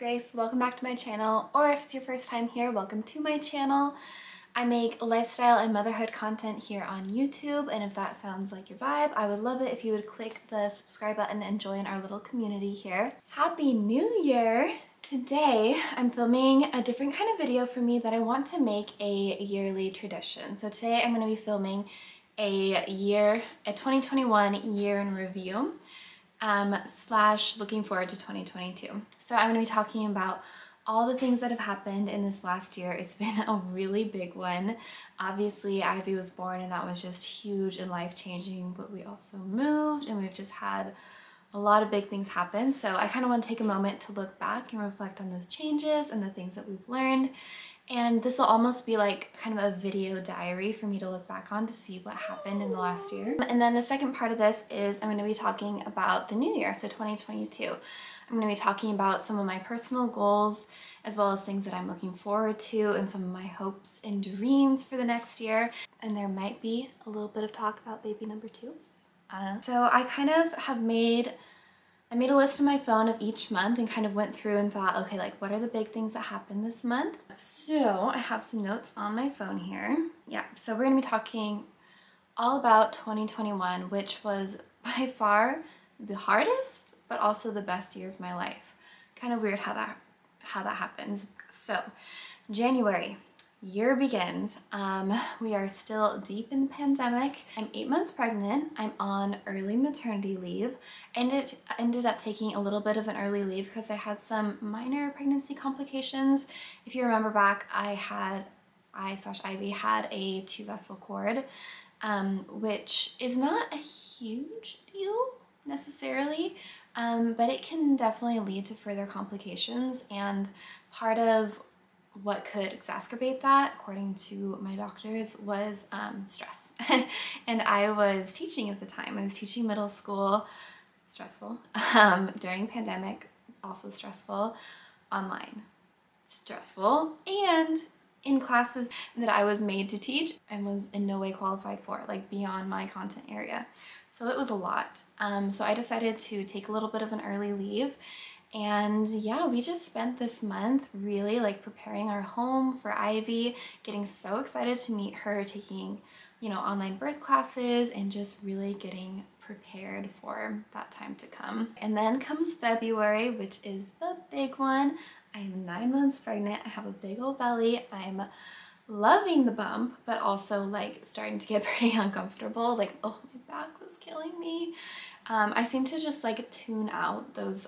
Grace. Welcome back to my channel, or if it's your first time here, welcome to my channel. I make lifestyle and motherhood content here on YouTube, and if that sounds like your vibe, I would love it if you would click the subscribe button and join our little community here. Happy New Year! Today, I'm filming a different kind of video for me that I want to make a yearly tradition. So today I'm going to be filming a 2021 year in review. Slash looking forward to 2022. So I'm going to be talking about all the things that have happened in this last year. It's been a really big one. Obviously, Ivy was born and that was just huge and life-changing, but we also moved and we've just had a lot of big things happen. So I kind of want to take a moment to look back and reflect on those changes and the things that we've learned. And this will almost be like kind of a video diary for me to look back on to see what happened in the last year. And then the second part of this is I'm going to be talking about the new year, so 2022. I'm going to be talking about some of my personal goals as well as things that I'm looking forward to and some of my hopes and dreams for the next year. And there might be a little bit of talk about baby number 2. I don't know. So I kind of have made a list on my phone of each month and kind of went through and thought, okay, like what are the big things that happened this month? So I have some notes on my phone here. Yeah, so we're gonna be talking all about 2021, which was by far the hardest, but also the best year of my life. Kind of weird how that happens. So January. Year begins. We are still deep in the pandemic. I'm 8 months pregnant. I'm on early maternity leave, and it ended up taking a little bit of an early leave because I had some minor pregnancy complications. If you remember back, Ivy had a 2-vessel cord, which is not a huge deal necessarily, but it can definitely lead to further complications, and part of what could exacerbate that, according to my doctors, was stress. And I was teaching at the time. I was teaching middle school, stressful, during pandemic, also stressful, online, stressful, and in classes that I was made to teach and was in no way qualified for, like beyond my content area. So it was a lot. So I decided to take a little bit of an early leave. And yeah, we just spent this month really like preparing our home for Ivy, getting so excited to meet her, taking, online birth classes and just really getting prepared for that time to come. And then comes February, which is the big one. I'm 9 months pregnant. I have a big old belly. I'm loving the bump, but also like starting to get pretty uncomfortable. Like, oh, my back was killing me. I seem to just like tune out those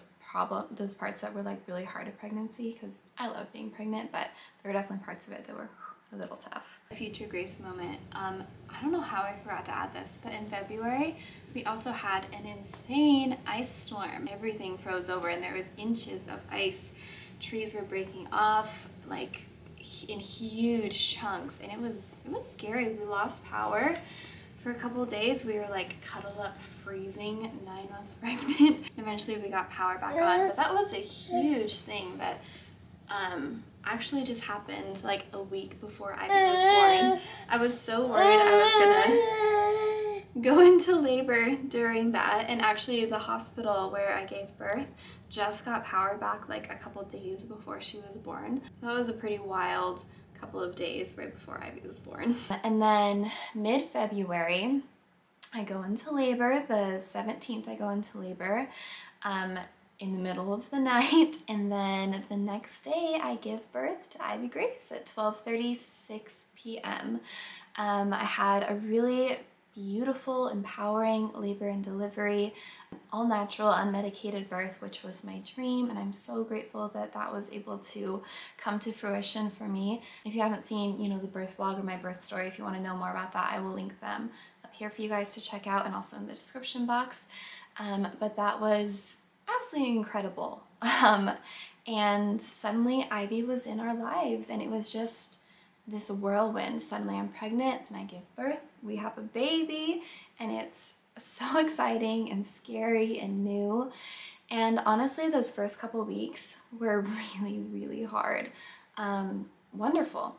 parts that were like really hard of pregnancy, because I love being pregnant, but there were definitely parts of it that were a little tough. A future Grace moment. I don't know how I forgot to add this, but in February we also had an insane ice storm. Everything froze over and there was inches of ice. Trees were breaking off like in huge chunks, and it was scary. We lost power for a couple of days. We were like cuddled up freezing, 9 months pregnant. Eventually we got power back on, but that was a huge thing that actually just happened like a week before Ivy was born. I was so worried I was gonna go into labor during that, and actually the hospital where I gave birth just got power back like a couple days before she was born. So that was a pretty wild couple of days right before Ivy was born. And then mid-February, I go into labor. The 17th I go into labor in the middle of the night, and then the next day I give birth to Ivy Grace at 12:36 p.m. I had a really beautiful, empowering labor and delivery, all natural, unmedicated birth, which was my dream, and I'm so grateful that that was able to come to fruition for me. If you haven't seen, the birth vlog or my birth story, if you want to know more about that, I will link them up here for you guys to check out and also in the description box. But that was absolutely incredible. And suddenly Ivy was in our lives, and it was just this whirlwind. Suddenly I'm pregnant and I give birth, we have a baby, and it's so exciting and scary and new. And honestly, those first couple weeks were really, really hard. Wonderful,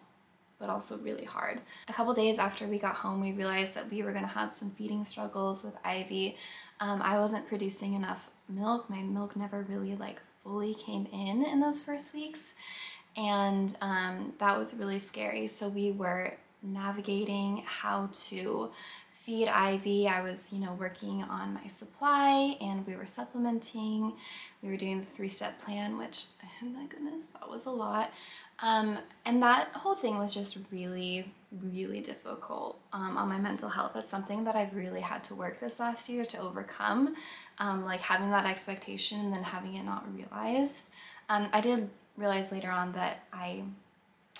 but also really hard. A couple days after we got home, we realized that we were gonna have some feeding struggles with Ivy. I wasn't producing enough milk. My milk never really like fully came in those first weeks, and that was really scary. So we were navigating how to feed Ivy. I was, you know, working on my supply, and we were supplementing. We were doing the 3-step plan, which, oh my goodness, that was a lot. And that whole thing was just really, really difficult on my mental health. That's something that I've really had to work this last year to overcome, like having that expectation and then having it not realized. I did realize later on that I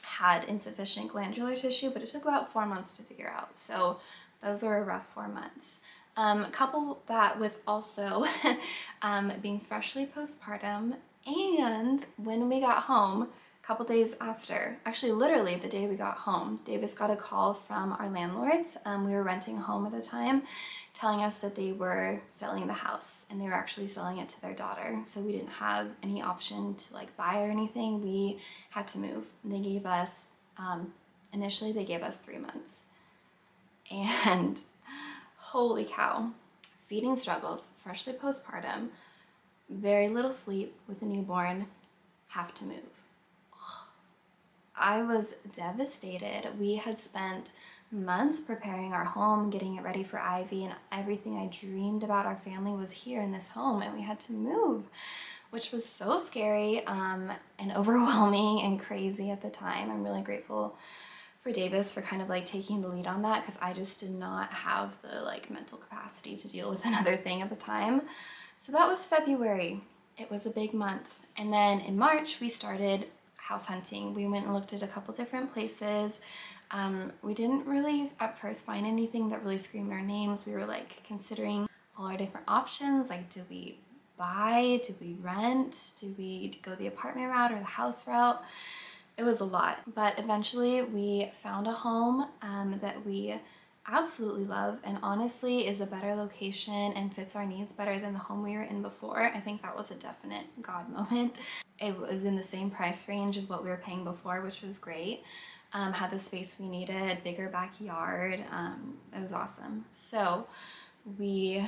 had insufficient glandular tissue, but it took about 4 months to figure out. So those were a rough 4 months. Couple that with also being freshly postpartum, and when we got home, a couple days after, actually literally the day we got home, Davis got a call from our landlords. We were renting a home at the time, telling us that they were selling the house, and they were actually selling it to their daughter. So we didn't have any option to like buy or anything. We had to move. And they gave us, initially they gave us 3 months. And holy cow, feeding struggles, freshly postpartum, very little sleep with a newborn, have to move. I was devastated. We had spent months preparing our home, getting it ready for Ivy, and everything I dreamed about our family was here in this home, and we had to move, which was so scary and overwhelming and crazy at the time. I'm really grateful for Davis for kind of like taking the lead on that, because I just did not have the like mental capacity to deal with another thing at the time. So that was February. It was a big month. And then in March, we started house hunting. We went and looked at a couple different places. We didn't really at first find anything that really screamed our names. We were like considering all our different options. Like, do we buy? Do we rent? Do we go the apartment route or the house route? It was a lot, but eventually we found a home that we absolutely love, and honestly is a better location and fits our needs better than the home we were in before. I think that was a definite God moment. It was in the same price range of what we were paying before, which was great. Had the space we needed, bigger backyard. It was awesome. So we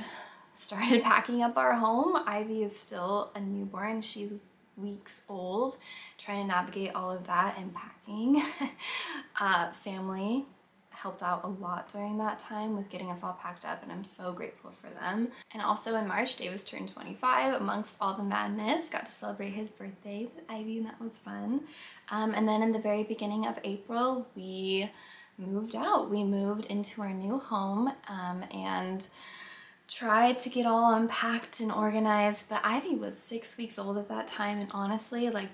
started packing up our home. Ivy is still a newborn. She's weeks old, trying to navigate all of that and packing. Family helped out a lot during that time with getting us all packed up, and I'm so grateful for them. And also in March, Davis turned 25 amongst all the madness, got to celebrate his birthday with Ivy, and that was fun. And then in the very beginning of April, we moved out. We moved into our new home and tried to get all unpacked and organized, but Ivy was 6 weeks old at that time, and honestly, like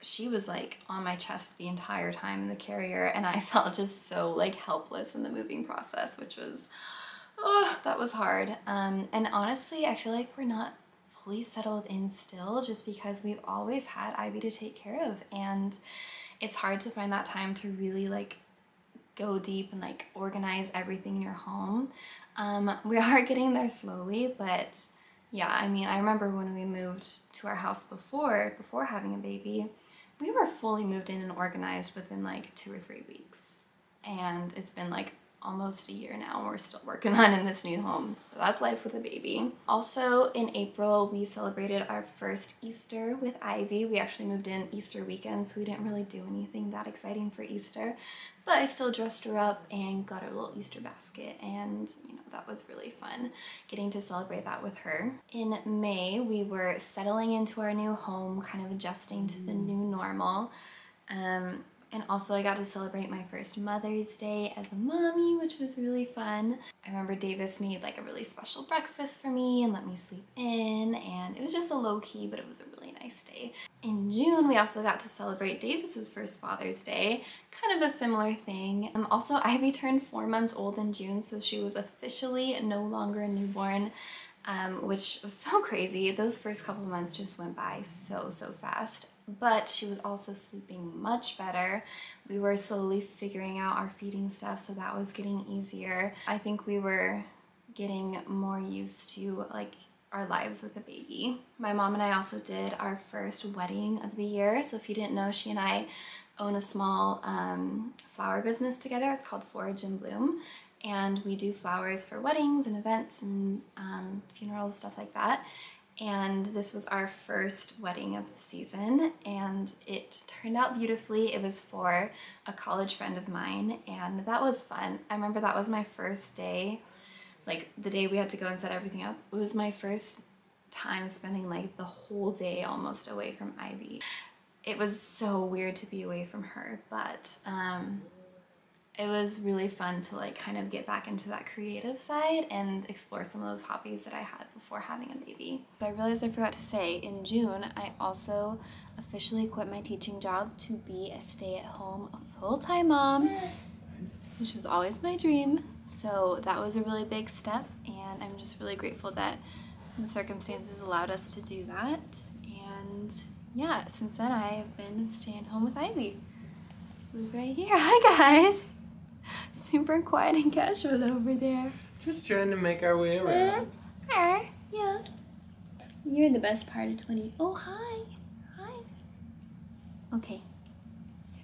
she was like on my chest the entire time in the carrier, and I felt just so like helpless in the moving process, which was, oh, that was hard. And honestly, I feel like we're not fully settled in still, just because we've always had Ivy to take care of, and it's hard to find that time to really like go deep and like organize everything in your home. We are getting there slowly, but yeah, I mean, I remember when we moved to our house before having a baby, we were fully moved in and organized within like 2 or 3 weeks. And it's been like almost a year now, and we're still working on in this new home. So that's life with a baby. Also in April, we celebrated our first Easter with Ivy. We actually moved in Easter weekend, so we didn't really do anything that exciting for Easter, but I still dressed her up and got her a little Easter basket, and you know, that was really fun getting to celebrate that with her. In May, we were settling into our new home, kind of adjusting to the new normal. And also I got to celebrate my first Mother's Day as a mommy, which was really fun. I remember Davis made like a really special breakfast for me and let me sleep in, and it was just a low-key, but it was a really nice day. In June, we also got to celebrate Davis's first Father's Day, kind of a similar thing. Also, Ivy turned 4 months old in June, so she was officially no longer a newborn, which was so crazy. Those first couple of months just went by so fast. But she was also sleeping much better. We were slowly figuring out our feeding stuff, so that was getting easier. I think we were getting more used to like our lives with a baby. My mom and I also did our first wedding of the year. So if you didn't know, she and I own a small flower business together. It's called Forage and Bloom, and we do flowers for weddings and events and funerals, stuff like that. and this was our first wedding of the season, and it turned out beautifully. It was for a college friend of mine, and that was fun. I remember that was my first day, like the day we had to go and set everything up. It was my first time spending like the whole day almost away from Ivy. It was so weird to be away from her, but it was really fun to like kind of get back into that creative side and explore some of those hobbies that I had before having a baby. I realized I forgot to say, in June, I also officially quit my teaching job to be a stay-at-home full-time mom, which was always my dream. So that was a really big step, and I'm just really grateful that the circumstances allowed us to do that. And yeah, since then I have been staying home with Ivy, who's right here. Hi guys! Super quiet and casual over there. Just trying to make our way around. Hi. Yeah. You're the best part of 20. Oh, hi. Hi. Okay.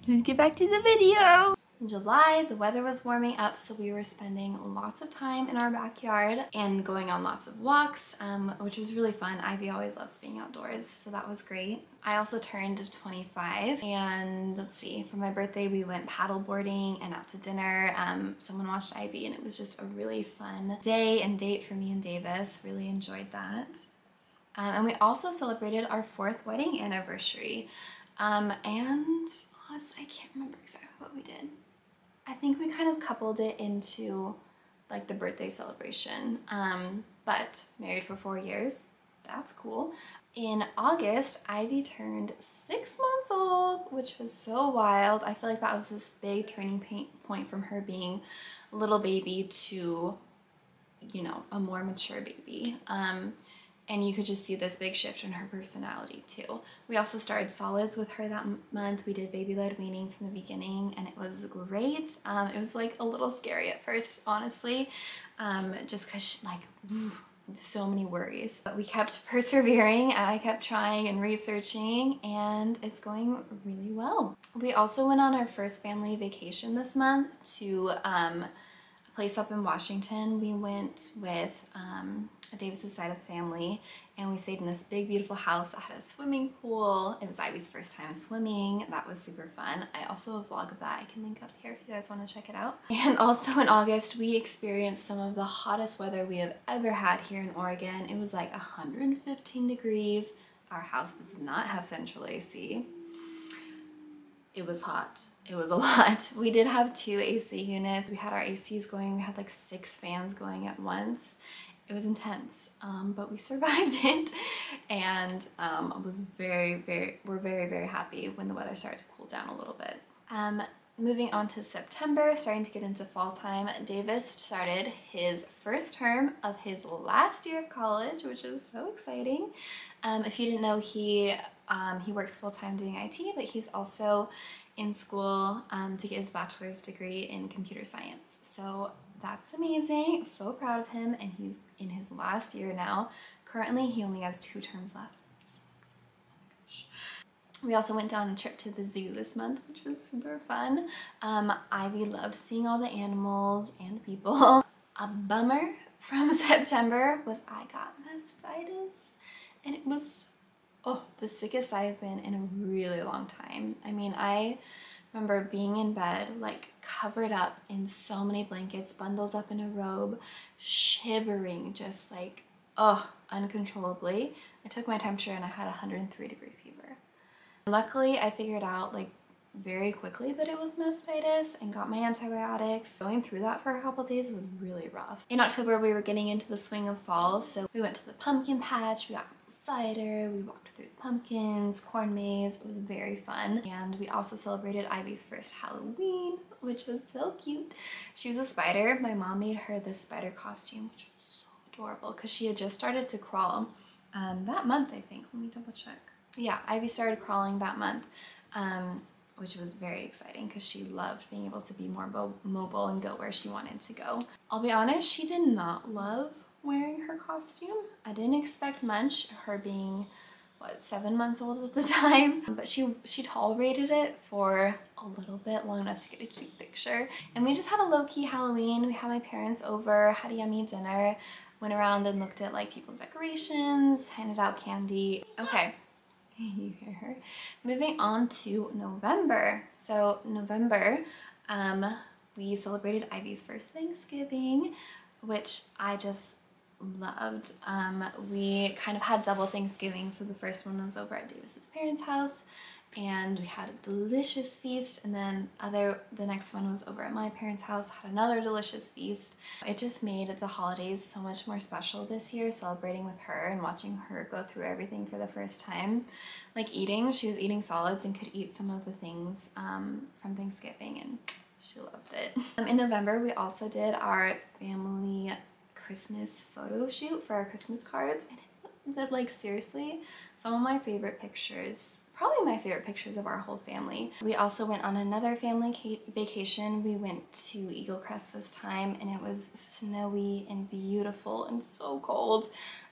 Let's get back to the video. In July, the weather was warming up, so we were spending lots of time in our backyard and going on lots of walks, which was really fun. Ivy always loves being outdoors, so that was great. I also turned 25, and let's see, for my birthday we went paddle boarding and out to dinner. Someone watched Ivy, and it was just a really fun day and date for me and Davis. Really enjoyed that. And we also celebrated our 4th wedding anniversary. And honestly, I can't remember exactly what we did. I think we kind of coupled it into like the birthday celebration, but married for 4 years. That's cool. In August, Ivy turned 6 months old, which was so wild. I feel like that was this big turning point from her being a little baby to, you know, a more mature baby. And you could just see this big shift in her personality too. We also started solids with her that month. We did baby-led weaning from the beginning, and it was great. It was like a little scary at first, honestly, just because so many worries. But we kept persevering, and I kept trying and researching, and it's going really well. We also went on our first family vacation this month to a place up in Washington. We went with Davis's side of the family, and we stayed in this big beautiful house that had a swimming pool. It was Ivy's first time swimming. That was super fun. I also have a vlog of that I can link up here if you guys want to check it out. And also in August we experienced some of the hottest weather we have ever had here in Oregon. It was like 115 degrees. Our house does not have central AC. It was hot. It was a lot. We did have 2 AC units. We had our ACs going. We had like 6 fans going at once. It was intense, but we survived it, and we're very happy when the weather started to cool down a little bit. Moving on to September, starting to get into fall time, Davis started his first term of his last year of college, which is so exciting. If you didn't know, he works full-time doing IT, but he's also in school to get his bachelor's degree in computer science. So that's amazing. I'm so proud of him, and he's in his last year now. Currently, he only has 2 terms left. We also went on a trip to the zoo this month, which was super fun. Ivy loved seeing all the animals and the people. A bummer from September was I got mastitis, and it was, the sickest I have been in a really long time. I mean, I remember being in bed, like covered up in so many blankets, bundled up in a robe, shivering, just like, uncontrollably. I took my temperature and I had 103-degree fever. Luckily, I figured out like very quickly that it was mastitis and got my antibiotics. Going through that for a couple of days was really rough. In October, we were getting into the swing of fall, so we went to the pumpkin patch, we got apple cider, we walked through the pumpkins, corn maze. It was very fun. And we also celebrated Ivy's first Halloween, which was so cute. She was a spider. My mom made her this spider costume, which was so adorable because she had just started to crawl that month, I think. Let me double check. Yeah, Ivy started crawling that month, which was very exciting because she loved being able to be more mobile and go where she wanted to go. I'll be honest, she did not love wearing her costume. I didn't expect much, her being, what, 7 months old at the time, but she tolerated it for a little bit, long enough to get a cute picture. And we just had a low-key Halloween. We had my parents over, had a yummy dinner. Went around and looked at like people's decorations, handed out candy. Okay, you hear her. Moving on to November. So November, we celebrated Ivy's first Thanksgiving, which I just loved. We kind of had double Thanksgiving. So the first one was over at Davis's parents' house and we had a delicious feast, and then the next one was over at my parents' house, had another delicious feast. It just made the holidays so much more special this year, celebrating with her and watching her go through everything for the first time. Like eating, she was eating solids and could eat some of the things from Thanksgiving, and she loved it. In November, we also did our family Christmas photo shoot for our Christmas cards, and it, like, seriously, some of my favorite pictures, probably my favorite pictures of our whole family. We also went on another family vacation. We went to Eagle Crest this time, and it was snowy and beautiful and so cold,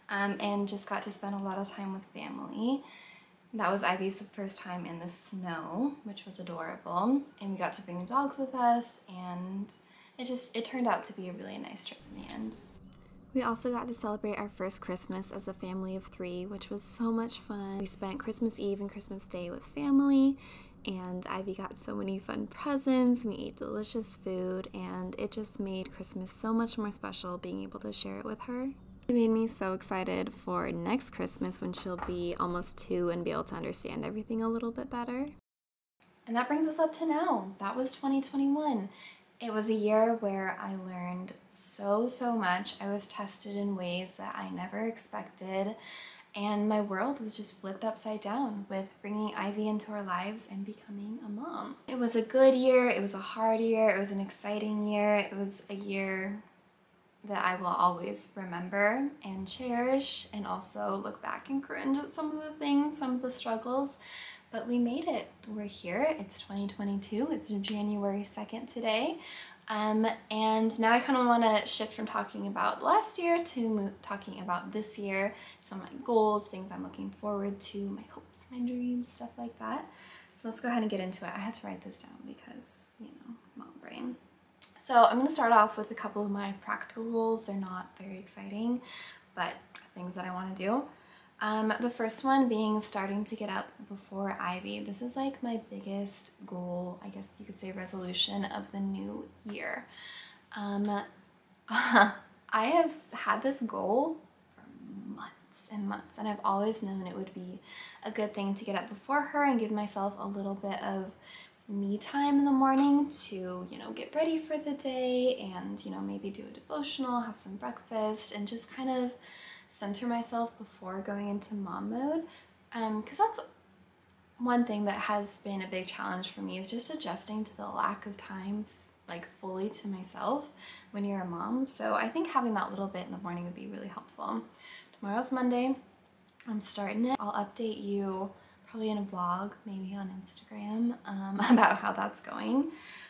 and just got to spend a lot of time with family. That was Ivy's first time in the snow, which was adorable, and we got to bring the dogs with us, and it turned out to be a really nice trip in the end. We also got to celebrate our first Christmas as a family of 3, which was so much fun. We spent Christmas Eve and Christmas Day with family, and Ivy got so many fun presents. We ate delicious food, and it just made Christmas so much more special being able to share it with her. It made me so excited for next Christmas when she'll be almost 2 and be able to understand everything a little bit better. And that brings us up to now. That was 2021. It was a year where I learned so much. I was tested in ways that I never expected, and my world was just flipped upside down with bringing Ivy into our lives and becoming a mom. It was a good year, it was a hard year, it was an exciting year, it was a year that I will always remember and cherish, and also look back and cringe at some of the things, some of the struggles. But we made it. We're here. It's 2022. It's January 2nd today. And now I kind of want to shift from talking about last year to talking about this year, some of my goals, things I'm looking forward to, my hopes, my dreams, stuff like that. So let's go ahead and get into it. I had to write this down because, you know, mom brain. So I'm going to start off with a couple of my practical goals. They're not very exciting, but things that I want to do. The first one being starting to get up before Ivy. This is like my biggest goal, I guess you could say resolution of the new year. I have had this goal for months and months, and I've always known it would be a good thing to get up before her and give myself a little bit of me time in the morning to, you know, get ready for the day and, you know, maybe do a devotional, have some breakfast, and just kind of center myself before going into mom mode, because that's one thing that has been a big challenge for me, is just adjusting to the lack of time like fully to myself when you're a mom. So I think having that little bit in the morning would be really helpful. Tomorrow's Monday. I'm starting it. I'll update you probably in a vlog, maybe on Instagram, about how that's going.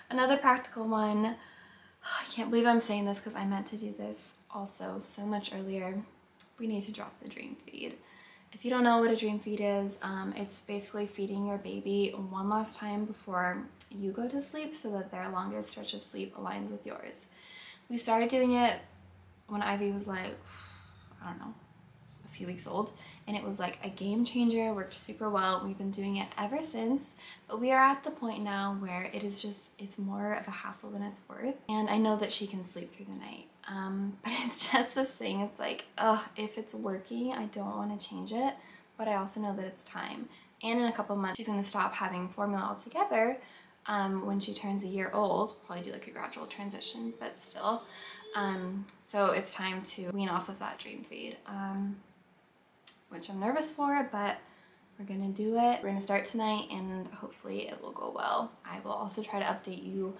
Another practical one, I can't believe I'm saying this because I meant to do this also so much earlier. We need to drop the dream feed. If you don't know what a dream feed is, it's basically feeding your baby one last time before you go to sleep so that their longest stretch of sleep aligns with yours. We started doing it when Ivy was like, I don't know, a few weeks old, and it was like a game changer, worked super well. We've been doing it ever since, but we are at the point now where it's more of a hassle than it's worth. And I know that she can sleep through the night. But it's just this thing, it's like, if it's working, I don't want to change it, but I also know that it's time. And in a couple months, she's going to stop having formula altogether when she turns a year old. Probably do like a gradual transition, but still. So it's time to wean off of that dream feed, which I'm nervous for, but we're gonna do it. We're gonna start tonight, and hopefully it will go well. I will also try to update you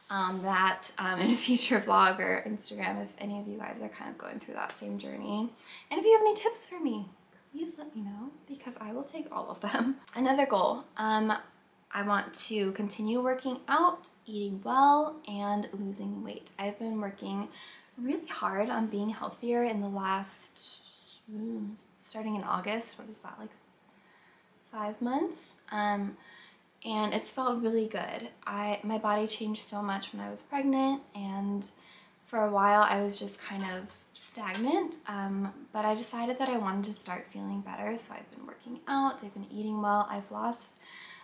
that in a future vlog or Instagram if any of you guys are kind of going through that same journey. And if you have any tips for me, please let me know, because I will take all of them. Another goal, I want to continue working out, eating well, and losing weight. I've been working really hard on being healthier in the last, starting in August, what is that, like 5 months? And it's felt really good. My body changed so much when I was pregnant, and For a while I was just kind of stagnant, but I decided that I wanted to start feeling better, so I've been working out, I've been eating well, I've lost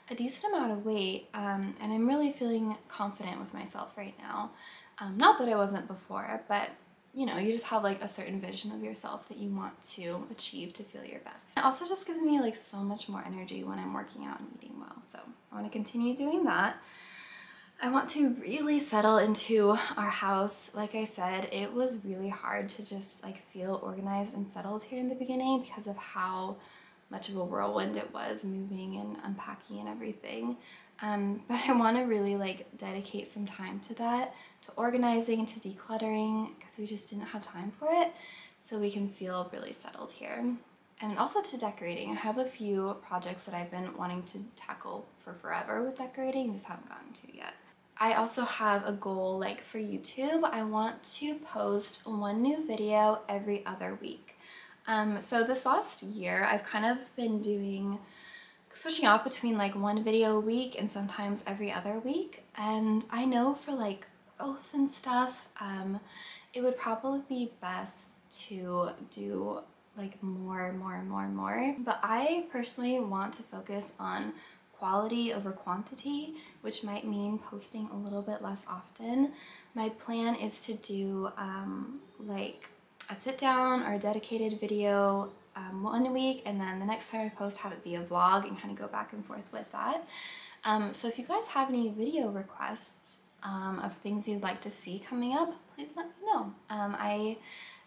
a decent amount of weight, and I'm really feeling confident with myself right now. Not that I wasn't before, but you know, you just have like a certain vision of yourself that you want to achieve to feel your best. It also just gives me like so much more energy when I'm working out and eating well, so I want to continue doing that. I want to really settle into our house. Like I said, it was really hard to just like feel organized and settled here in the beginning because of how much of a whirlwind it was moving and unpacking and everything. But I want to really like dedicate some time to that, to organizing and to decluttering, because we just didn't have time for it, so we can feel really settled here. And also to decorating. I have a few projects that I've been wanting to tackle for forever with decorating and just haven't gotten to yet. I also have a goal like for YouTube. I want to post one new video every other week. So this last year I've kind of been switching up between like one video a week and sometimes every other week. And I know for like growth and stuff, it would probably be best to do like more. But I personally want to focus on quality over quantity, which might mean posting a little bit less often. My plan is to do like a sit down or a dedicated video one week, and then the next time I post have it be a vlog and kind of go back and forth with that. So if you guys have any video requests of things you'd like to see coming up, please let me know.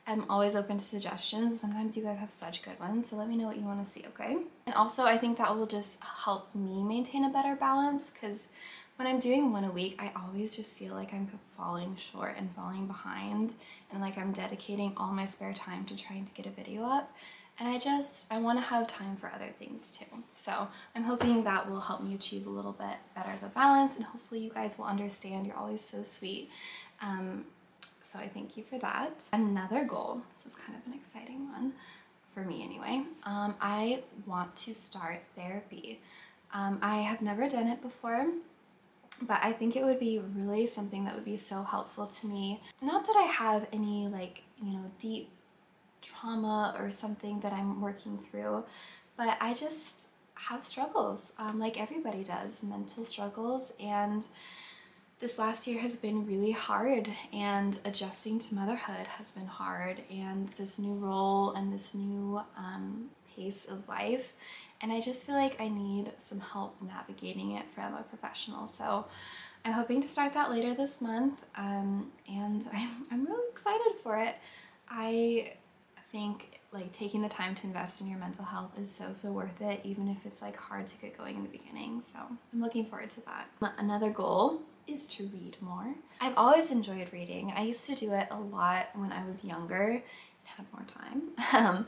I'm always open to suggestions. Sometimes you guys have such good ones, so let me know what you want to see, okay? And also I think that will just help me maintain a better balance, because when I'm doing one a week, I always just feel like I'm falling short and falling behind, and like I'm dedicating all my spare time to trying to get a video up. And I want to have time for other things too. So I'm hoping that will help me achieve a little bit better of a balance, and hopefully you guys will understand. You're always so sweet. So I thank you for that. Another goal, this is kind of an exciting one for me anyway. I want to start therapy. I have never done it before, but I think it would be really something that would be so helpful to me. Not that I have any like, you know, deep trauma or something that I'm working through, but I just have struggles, like everybody does, mental struggles, and this last year has been really hard, and adjusting to motherhood has been hard, and this new role and this new pace of life, and I just feel like I need some help navigating it from a professional. So I'm hoping to start that later this month, and I'm really excited for it. I think like taking the time to invest in your mental health is so worth it, even if it's like hard to get going in the beginning. So I'm looking forward to that. Another goal is to read more. I've always enjoyed reading. I used to do it a lot when I was younger and had more time.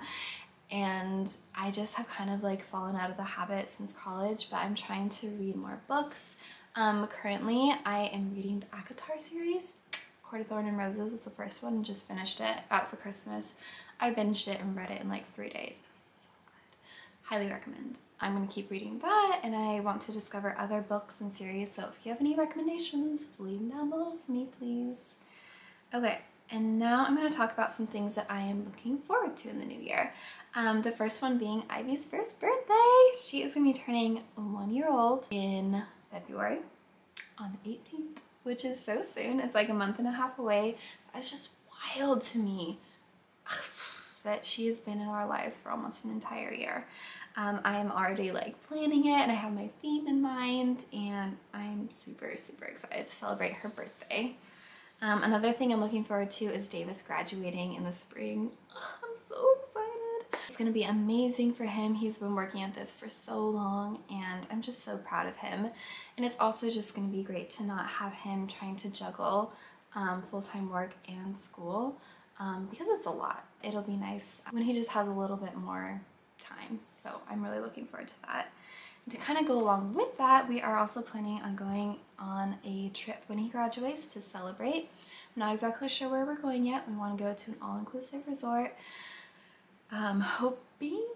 And I just have kind of like fallen out of the habit since college, but I'm trying to read more books. Currently I am reading the ACOTAR series. Court of Thorn and Roses was the first one, and just finished it, got it for Christmas. I binged it and read it in like 3 days. It was so good. Highly recommend. I'm gonna keep reading that, and I want to discover other books and series, so if you have any recommendations, leave them down below for me, please. Okay, and now I'm gonna talk about some things that I am looking forward to in the new year. The first one being Ivy's first birthday. She is gonna be turning 1 year old in February on the 18th. Which is so soon. It's like a month and a half away. That's just wild to me that she has been in our lives for almost an entire year. I am already like planning it, and I have my theme in mind, and I'm super excited to celebrate her birthday. Another thing I'm looking forward to is Davis graduating in the spring. I'm so excited. It's gonna be amazing for him. He's been working at this for so long, and I'm just so proud of him. And it's also just gonna be great to not have him trying to juggle full-time work and school, because it's a lot. It'll be nice when he just has a little bit more time. So I'm really looking forward to that. And to kind of go along with that, we are also planning on going on a trip when he graduates to celebrate. I'm not exactly sure where we're going yet. We want to go to an all-inclusive resort. being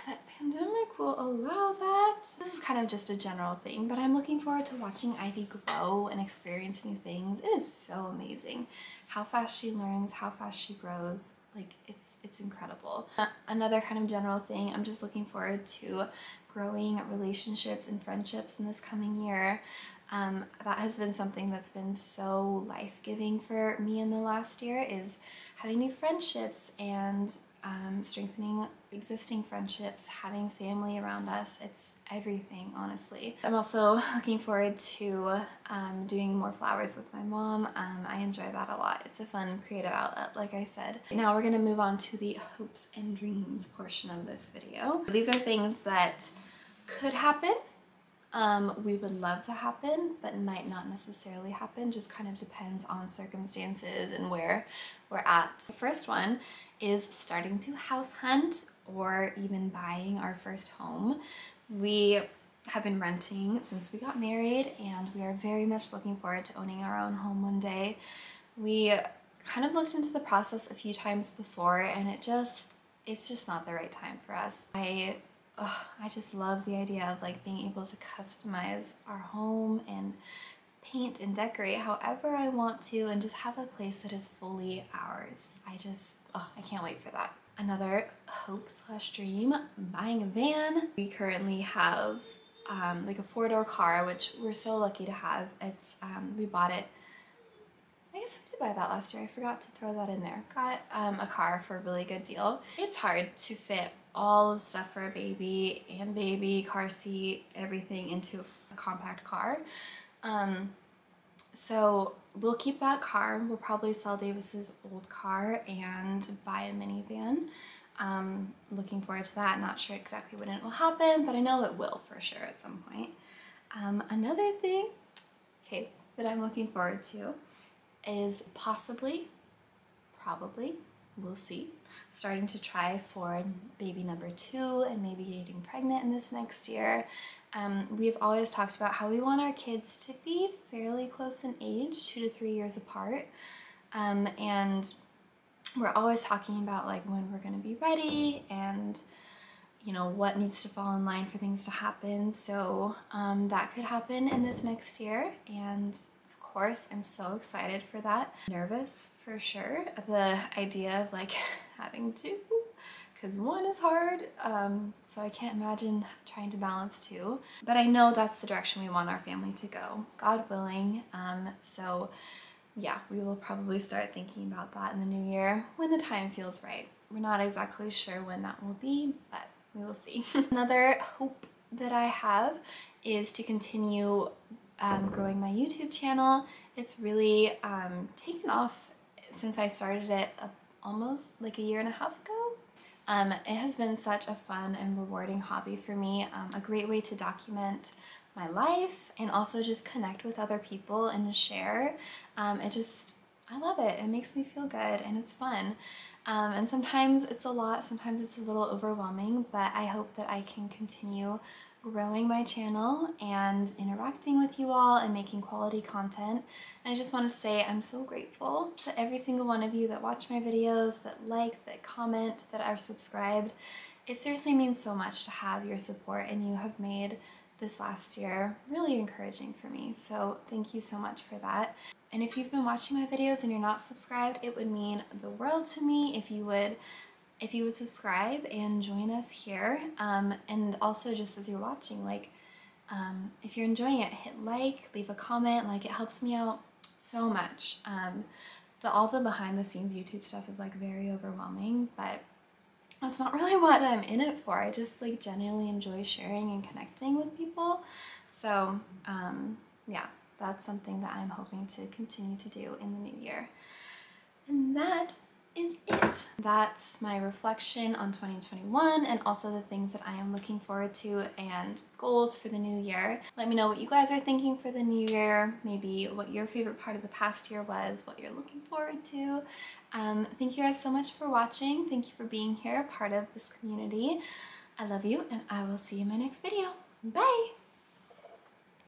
that pandemic will allow that. This is kind of just a general thing, but I'm looking forward to watching Ivy grow and experience new things. It is so amazing how fast she learns, how fast she grows. Like, it's incredible. Another kind of general thing, I'm just looking forward to growing relationships and friendships in this coming year. That has been something that's been so life-giving for me in the last year, is having new friendships and strengthening existing friendships, having family around us. It's everything, honestly. I'm also looking forward to doing more flowers with my mom. I enjoy that a lot. It's a fun creative outlet, like I said. Now we're gonna move on to the hopes and dreams portion of this video. These are things that could happen. We would love to happen, but might not necessarily happen. Just kind of depends on circumstances and where we're at. The first one is starting to house hunt or even buying our first home. We have been renting since we got married, and we are very much looking forward to owning our own home one day. We kind of looked into the process a few times before, and it's just not the right time for us. I just love the idea of like being able to customize our home and paint and decorate however I want to, and just have a place that is fully ours. I can't wait for that. Another hope / dream, buying a van. We currently have like a 4-door car, which we're so lucky to have. It's we bought it, I guess we did buy that last year. I forgot to throw that in there. Got a car for a really good deal. It's hard to fit all the stuff for a baby, car seat, everything into a compact car. So we'll keep that car. We'll probably sell Davis's old car and buy a minivan. Looking forward to that. Not sure exactly when it will happen, but I know it will for sure at some point. Another thing, that I'm looking forward to is probably, we'll see, starting to try for baby number 2 and maybe getting pregnant in this next year. We've always talked about how we want our kids to be fairly close in age, 2 to 3 years apart. And we're always talking about like when we're gonna be ready and you know what needs to fall in line for things to happen. So that could happen in this next year, and of course I'm so excited for that. Nervous for sure, the idea of like having 2, because 1 is hard, so I can't imagine trying to balance 2. But I know that's the direction we want our family to go, God willing. So yeah, we will probably start thinking about that in the new year when the time feels right. We're not exactly sure when that will be, but we will see. Another hope that I have is to continue growing my YouTube channel. It's really taken off since I started it almost like a year and a half ago. It has been such a fun and rewarding hobby for me, a great way to document my life and also just connect with other people and share. I love it. It makes me feel good and it's fun. And sometimes it's a lot, sometimes it's a little overwhelming, but I hope that I can continue growing my channel and interacting with you all and making quality content. And I just want to say I'm so grateful to every single one of you that watch my videos, that like, that comment, that are subscribed. It seriously means so much to have your support, and you have made this last year really encouraging for me. So thank you so much for that. And if you've been watching my videos and you're not subscribed, it would mean the world to me if you would subscribe and join us here. And also just as you're watching, like if you're enjoying it, hit like, leave a comment, like it helps me out so much. All the behind the scenes YouTube stuff is like very overwhelming, but that's not really what I'm in it for. I just like genuinely enjoy sharing and connecting with people. So yeah, that's something that I'm hoping to continue to do in the new year. And that is it. That's my reflection on 2021 and also the things that I am looking forward to and goals for the new year. Let me know what you guys are thinking for the new year, maybe what your favorite part of the past year was, what you're looking forward to. Thank you guys so much for watching. Thank you for being here, part of this community. I love you, and I will see you in my next video. Bye!